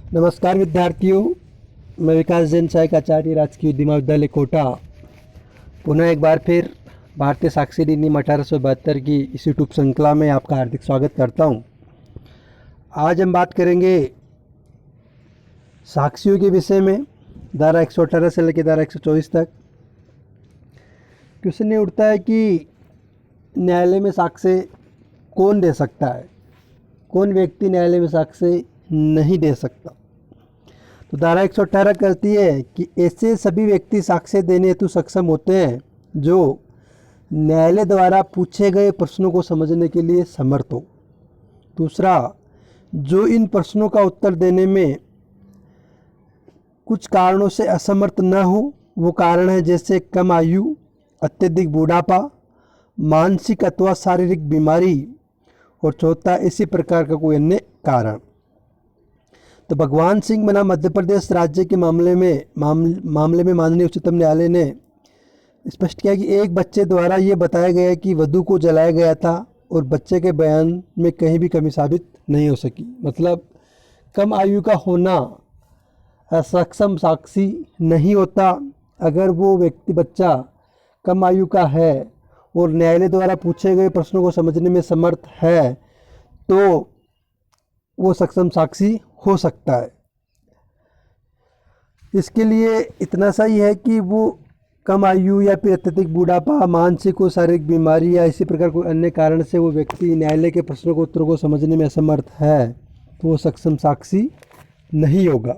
नमस्कार विद्यार्थियों, मैं विकास जैन सहायक आचार्य राजकीय विधि महाविद्यालय कोटा पुनः एक बार फिर भारतीय साक्षी अधिनियम 1872 की इस यूट्यूब श्रृंखला में आपका हार्दिक स्वागत करता हूं। आज हम बात करेंगे साक्षियों के विषय में। धारा 118 से लेकर धारा 124 तक क्वेश्चन ये उठता है कि न्यायालय में साक्ष्य कौन दे सकता है, कौन व्यक्ति न्यायालय में साक्ष्य नहीं दे सकता। तो धारा 118 कहती है कि ऐसे सभी व्यक्ति साक्ष्य देने हेतु सक्षम होते हैं जो न्यायालय द्वारा पूछे गए प्रश्नों को समझने के लिए समर्थ हो। दूसरा, जो इन प्रश्नों का उत्तर देने में कुछ कारणों से असमर्थ न हो। वो कारण है जैसे कम आयु, अत्यधिक बुढ़ापा, मानसिक अथवा शारीरिक बीमारी, और चौथा इसी प्रकार का कोई अन्य कारण। तो भगवान सिंह बना मध्य प्रदेश राज्य के मामले में माननीय उच्चतम न्यायालय ने स्पष्ट किया कि एक बच्चे द्वारा ये बताया गया कि वधू को जलाया गया था और बच्चे के बयान में कहीं भी कमी साबित नहीं हो सकी। मतलब कम आयु का होना असक्षम साक्षी नहीं होता। अगर वो व्यक्ति बच्चा कम आयु का है और न्यायालय द्वारा पूछे गए प्रश्नों को समझने में समर्थ है तो वो सक्षम साक्षी हो सकता है। इसके लिए इतना सा ही है कि वो कम आयु या फिर अत्यधिक बुढ़ापा, मानसिक और शारीरिक बीमारी या इसी प्रकार कोई अन्य कारण से वो व्यक्ति न्यायालय के प्रश्नों को उत्तरों को समझने में असमर्थ है तो वो सक्षम साक्षी नहीं होगा।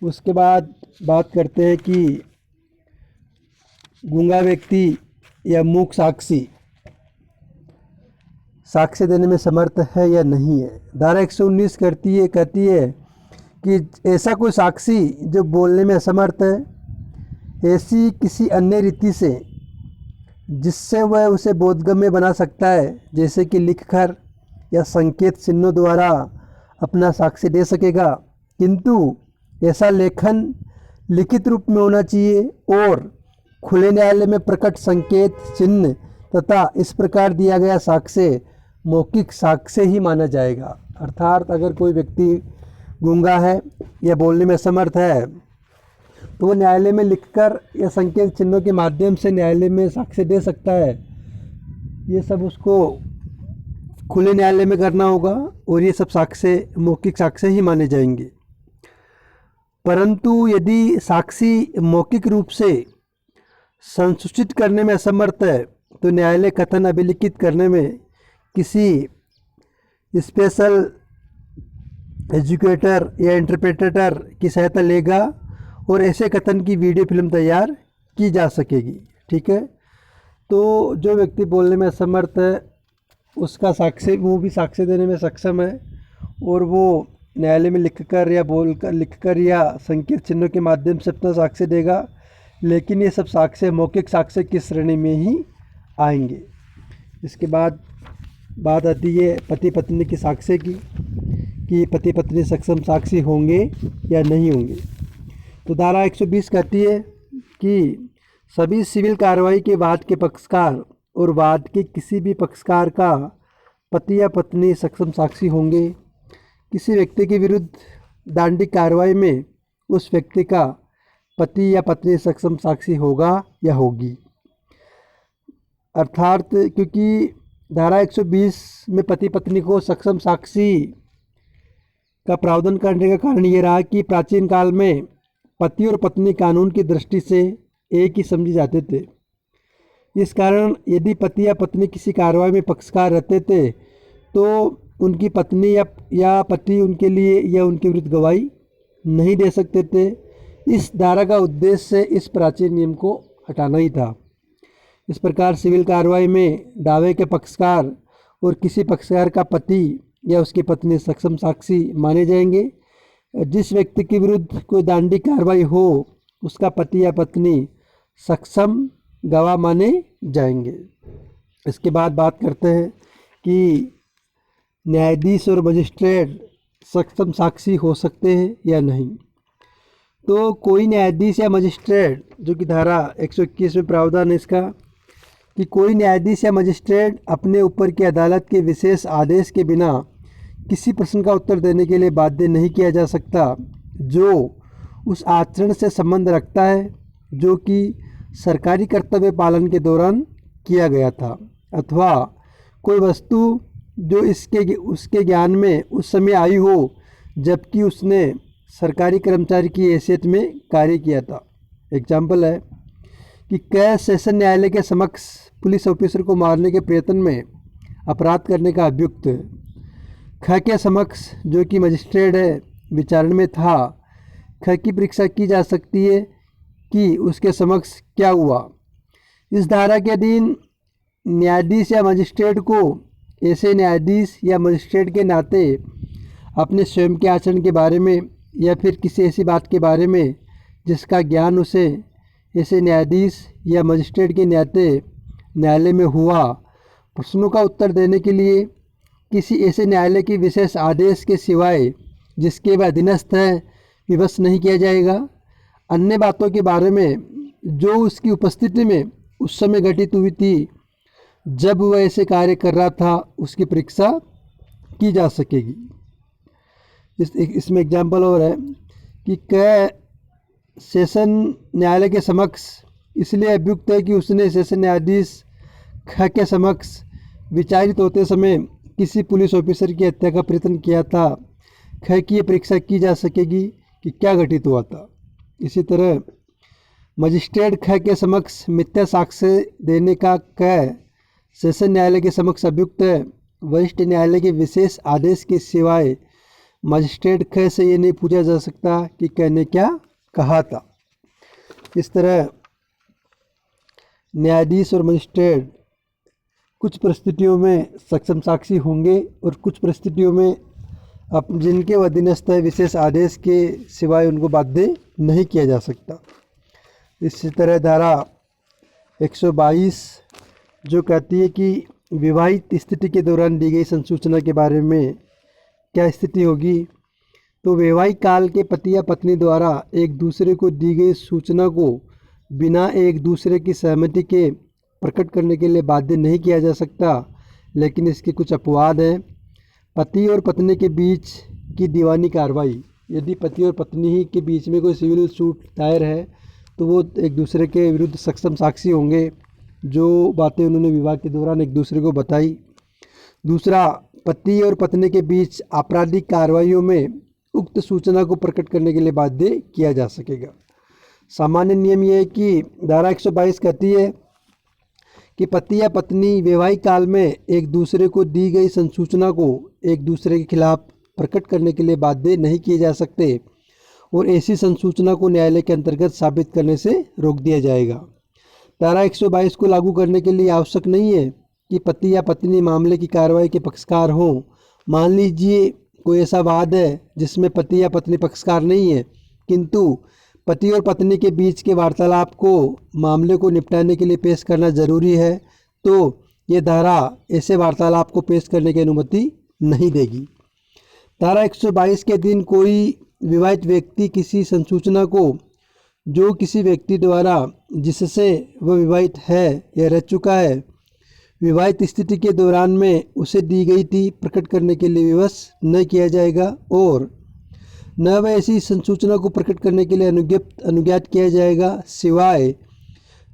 उसके बाद बात करते हैं कि गूंगा व्यक्ति या मूक साक्षी साक्ष्य देने में समर्थ है या नहीं है। धारा 119 कहती है कि ऐसा कोई साक्षी जो बोलने में असमर्थ है ऐसी किसी अन्य रीति से जिससे वह उसे बोधगम्य बना सकता है, जैसे कि लिखकर या संकेत चिन्हों द्वारा अपना साक्ष्य दे सकेगा, किंतु ऐसा लेखन लिखित रूप में होना चाहिए और खुले न्यायालय में प्रकट संकेत चिन्ह तथा इस प्रकार दिया गया साक्ष्य मौखिक साक्ष्य ही माना जाएगा। अर्थात अगर कोई व्यक्ति गूंगा है या बोलने में असमर्थ है तो वो न्यायालय में लिखकर या संकेत चिन्हों के माध्यम से न्यायालय में साक्ष्य दे सकता है। ये सब उसको खुले न्यायालय में करना होगा और ये सब साक्ष्य मौखिक साक्ष्य ही माने जाएंगे। परंतु यदि साक्षी मौखिक रूप से संसूचित करने में असमर्थ है तो न्यायालय कथन अभिलिखित करने में किसी स्पेशल एजुकेटर या इंटरप्रेटर की सहायता लेगा और ऐसे कथन की वीडियो फिल्म तैयार की जा सकेगी। ठीक है, तो जो व्यक्ति बोलने में असमर्थ है उसका साक्ष्य वो भी साक्ष्य देने में सक्षम है और वो न्यायालय में लिखकर या संकेत चिन्हों के माध्यम से अपना साक्ष्य देगा, लेकिन ये सब साक्ष्य मौखिक साक्ष्य की श्रेणी में ही आएंगे। इसके बाद बात आती है पति पत्नी के साक्ष्य की कि पति पत्नी सक्षम साक्षी होंगे या नहीं होंगे। तो धारा 120 कहती है कि सभी सिविल कार्रवाई के वाद के पक्षकार और वाद के किसी भी पक्षकार का पति या पत्नी सक्षम साक्षी होंगे। किसी व्यक्ति के विरुद्ध दंडिक कार्रवाई में उस व्यक्ति का पति या पत्नी सक्षम साक्षी होगा या होगी। अर्थात क्योंकि धारा 120 में पति पत्नी को सक्षम साक्षी का प्रावधान करने का कारण ये रहा कि प्राचीन काल में पति और पत्नी कानून की दृष्टि से एक ही समझे जाते थे। इस कारण यदि पति या पत्नी किसी कार्रवाई में पक्षकार रहते थे तो उनकी पत्नी या पति उनके लिए या उनके विरुद्ध गवाही नहीं दे सकते थे। इस धारा का उद्देश्य इस प्राचीन नियम को हटाना ही था। इस प्रकार सिविल कार्रवाई में दावे के पक्षकार और किसी पक्षकार का पति या उसकी पत्नी सक्षम साक्षी माने जाएंगे। जिस व्यक्ति के विरुद्ध कोई दंडिक कार्रवाई हो उसका पति या पत्नी सक्षम गवाह माने जाएंगे। इसके बाद बात करते हैं कि न्यायाधीश और मजिस्ट्रेट सक्षम साक्षी हो सकते हैं या नहीं। तो कोई न्यायाधीश या मजिस्ट्रेट, जो कि धारा 121 में प्रावधान है इसका, कि कोई न्यायाधीश या मजिस्ट्रेट अपने ऊपर की अदालत के विशेष आदेश के बिना किसी प्रश्न का उत्तर देने के लिए बाध्य नहीं किया जा सकता जो उस आचरण से संबंध रखता है जो कि सरकारी कर्तव्य पालन के दौरान किया गया था, अथवा कोई वस्तु जो उसके ज्ञान में उस समय आई हो जबकि उसने सरकारी कर्मचारी की हैसियत में कार्य किया था। एग्जाम्पल है कि कै सेशन न्यायालय के समक्ष पुलिस ऑफिसर को मारने के प्रयत्न में अपराध करने का अभियुक्त है। ख के समक्ष जो कि मजिस्ट्रेट है विचारण में था, ख की परीक्षा की जा सकती है कि उसके समक्ष क्या हुआ। इस धारा के अधीन न्यायाधीश या मजिस्ट्रेट को ऐसे न्यायाधीश या मजिस्ट्रेट के नाते अपने स्वयं के आचरण के बारे में या फिर किसी ऐसी बात के बारे में जिसका ज्ञान उसे ऐसे न्यायाधीश या मजिस्ट्रेट के नाते न्यायालय में हुआ, प्रश्नों का उत्तर देने के लिए किसी ऐसे न्यायालय के विशेष आदेश के सिवाय जिसके वह अधीनस्थ है विवश नहीं किया जाएगा। अन्य बातों के बारे में जो उसकी उपस्थिति में उस समय घटित हुई थी जब वह ऐसे कार्य कर रहा था, उसकी परीक्षा की जा सकेगी। इसमें एग्जाम्पल और है कि कै सेशन न्यायालय के समक्ष इसलिए अभियुक्त है कि उसने सेशन न्यायाधीश ख के समक्ष विचारित होते समय किसी पुलिस ऑफिसर की हत्या का प्रयत्न किया था। ख की परीक्षा की जा सकेगी कि क्या घटित हुआ था। इसी तरह मजिस्ट्रेट ख के समक्ष मिथ्या साक्ष्य देने का क सेशन न्यायालय के समक्ष अभियुक्त है। वरिष्ठ न्यायालय के विशेष आदेश के सिवाय मजिस्ट्रेट ख से ये नहीं पूछा जा सकता कि क ने क्या कहा था। इस तरह न्यायाधीश और मजिस्ट्रेट कुछ परिस्थितियों में सक्षम साक्षी होंगे और कुछ परिस्थितियों में जिनके अधीनस्थ है विशेष आदेश के सिवाय उनको बाध्य नहीं किया जा सकता। इसी तरह धारा 122 जो कहती है कि विवाहित स्थिति के दौरान दी गई संसूचना के बारे में क्या स्थिति होगी, तो वैवाहिक काल के पति या पत्नी द्वारा एक दूसरे को दी गई सूचना को बिना एक दूसरे की सहमति के प्रकट करने के लिए बाध्य नहीं किया जा सकता, लेकिन इसके कुछ अपवाद हैं। पति और पत्नी के बीच की दीवानी कार्रवाई, यदि पति और पत्नी ही के बीच में कोई सिविल सूट दायर है तो वो एक दूसरे के विरुद्ध सक्षम साक्षी होंगे जो बातें उन्होंने विवाह के दौरान एक दूसरे को बताई। दूसरा, पति और पत्नी के बीच आपराधिक कार्रवाइयों में उक्त सूचना को प्रकट करने के लिए बाध्य किया जा सकेगा। सामान्य नियम यह है कि धारा 122 कहती है कि पति या पत्नी वैवाहिक काल में एक दूसरे को दी गई संसूचना को एक दूसरे के खिलाफ प्रकट करने के लिए बाध्य नहीं किए जा सकते और ऐसी संसूचना को न्यायालय के अंतर्गत साबित करने से रोक दिया जाएगा। धारा 122 को लागू करने के लिए आवश्यक नहीं है कि पति या पत्नी मामले की कार्रवाई के पक्षकार हों। मान लीजिए कोई ऐसा वाद है जिसमें पति या पत्नी पक्षकार नहीं है, किंतु पति और पत्नी के बीच के वार्तालाप को मामले को निपटाने के लिए पेश करना जरूरी है, तो ये धारा ऐसे वार्तालाप को पेश करने की अनुमति नहीं देगी। धारा 122 के दिन कोई विवाहित व्यक्ति किसी संसूचना को जो किसी व्यक्ति द्वारा जिससे वह विवाहित है या रह चुका है विवाहित स्थिति के दौरान में उसे दी गई थी प्रकट करने के लिए विवश न किया जाएगा और न वह ऐसी संसूचना को प्रकट करने के लिए अनुज्ञात किया जाएगा सिवाय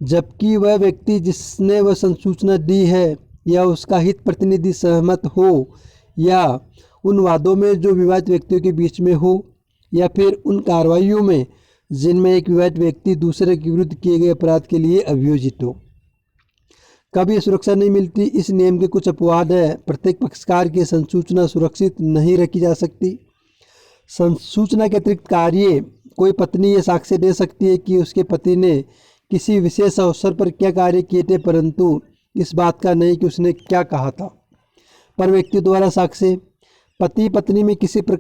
जबकि वह व्यक्ति जिसने वह संसूचना दी है या उसका हित प्रतिनिधि सहमत हो या उन वादों में जो विवाहित व्यक्तियों के बीच में हो या फिर उन कार्रवाइयों में जिनमें एक विवाहित व्यक्ति दूसरे के विरुद्ध किए गए अपराध के लिए अभियोजित हो। कभी सुरक्षा नहीं मिलती। इस नियम के कुछ अपवाद है। प्रत्येक पक्षकार की संसूचना सुरक्षित नहीं रखी जा सकती। संसूचना के अतिरिक्त कार्य कोई पत्नी ये साक्ष्य दे सकती है कि उसके पति ने किसी विशेष अवसर पर क्या कार्य किए थे, परंतु इस बात का नहीं कि उसने क्या कहा था। पर व्यक्ति द्वारा साक्ष्य, पति पत्नी में किसी पर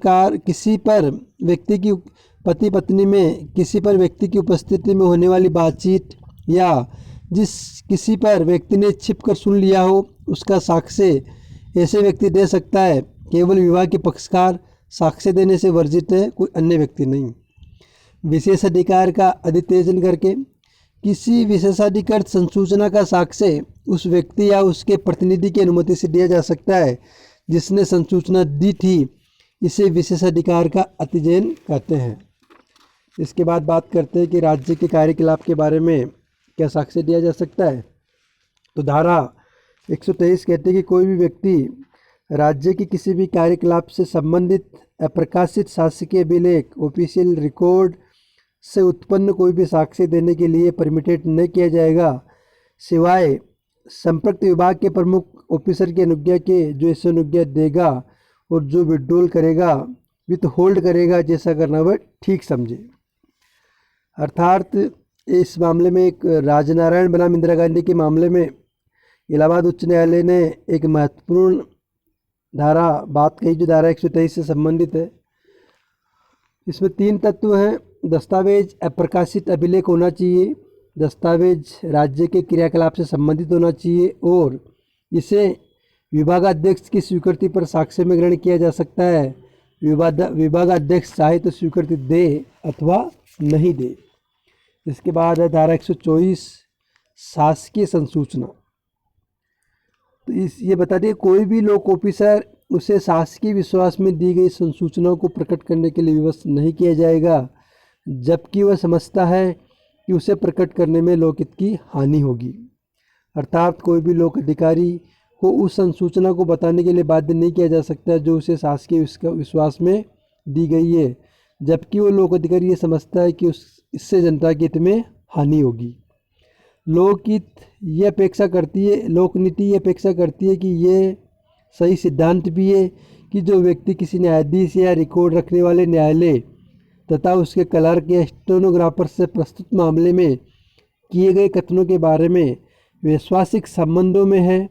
व्यक्ति की उपस्थिति में होने वाली बातचीत या जिस किसी पर व्यक्ति ने छिप कर सुन लिया हो उसका साक्ष्य ऐसे व्यक्ति दे सकता है। केवल विवाह के पक्षकार साक्ष्य देने से वर्जित है, कोई अन्य व्यक्ति नहीं। विशेषाधिकार का अधित्यजन करके किसी विशेषाधिकृत संसूचना का साक्ष्य उस व्यक्ति या उसके प्रतिनिधि की अनुमति से दिया जा सकता है जिसने संसूचना दी थी, इसे विशेषाधिकार का अतिजयन कहते हैं। इसके बाद बात करते हैं कि राज्य के कार्यकलाप के बारे में क्या साक्ष्य दिया जा सकता है। तो धारा 123 कहते हैं कि कोई भी व्यक्ति राज्य के किसी भी कार्यकलाप से संबंधित अप्रकाशित शासकीय अभिलेख ऑफिशियल रिकॉर्ड से उत्पन्न कोई भी साक्ष्य देने के लिए परमिटेड नहीं किया जाएगा, सिवाय संपर्क विभाग के प्रमुख ऑफिसर की अनुज्ञा के, जो इसे अनुज्ञा देगा और जो विड्रॉल करेगा, विथ होल्ड करेगा, जैसा करना वह ठीक समझे। अर्थात इस मामले में एक राजनारायण बनाम इंदिरा गांधी के मामले में इलाहाबाद उच्च न्यायालय ने एक महत्वपूर्ण धारा बात कही, जो धारा 123 से संबंधित है। इसमें 3 तत्व हैं। दस्तावेज अप्रकाशित अभिलेख होना चाहिए, दस्तावेज राज्य के क्रियाकलाप से संबंधित होना चाहिए और इसे विभागाध्यक्ष की स्वीकृति पर साक्ष्य में ग्रहण किया जा सकता है। विभागाध्यक्ष चाहे तो स्वीकृति दे अथवा नहीं दे। इसके बाद है धारा 124 शासकीय संसूचना। तो ये बता दिए कोई भी लोक ऑफिसर उसे शासकीय विश्वास में दी गई संसूचनाओं को प्रकट करने के लिए विवश नहीं किया जाएगा, जबकि वह समझता है कि उसे प्रकट करने में लोकहित की हानि होगी। अर्थात कोई भी लोक अधिकारी को उस संसूचना को बताने के लिए बाध्य नहीं किया जा सकता जो उसे शासकीय विश्वास में दी गई है, जबकि वो लोक अधिकारी ये समझता है कि इससे जनता के हित में हानि होगी। लोकहित ये अपेक्षा करती है, लोक नीति ये अपेक्षा करती है कि ये सही सिद्धांत भी है कि जो व्यक्ति किसी न्यायाधीश या रिकॉर्ड रखने वाले न्यायालय तथा उसके क्लर्क या स्टेनोग्राफर से प्रस्तुत मामले में किए गए कथनों के बारे में वैश्वासिक संबंधों में है,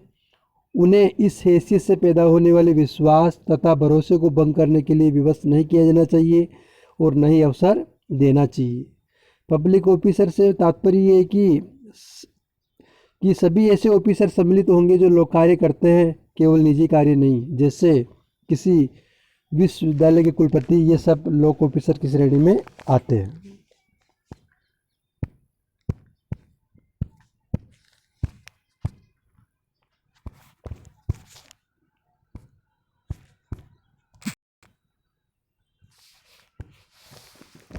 उन्हें इस हैसियत से पैदा होने वाले विश्वास तथा भरोसे को भंग करने के लिए विवश नहीं किया जाना चाहिए और न ही अवसर देना चाहिए। पब्लिक ऑफिसर से तात्पर्य ये है कि सभी ऐसे ऑफिसर सम्मिलित होंगे जो लोक कार्य करते हैं, केवल निजी कार्य नहीं। जैसे किसी विश्वविद्यालय के कुलपति, ये सब लोक ऑफिसर की श्रेणी में आते हैं।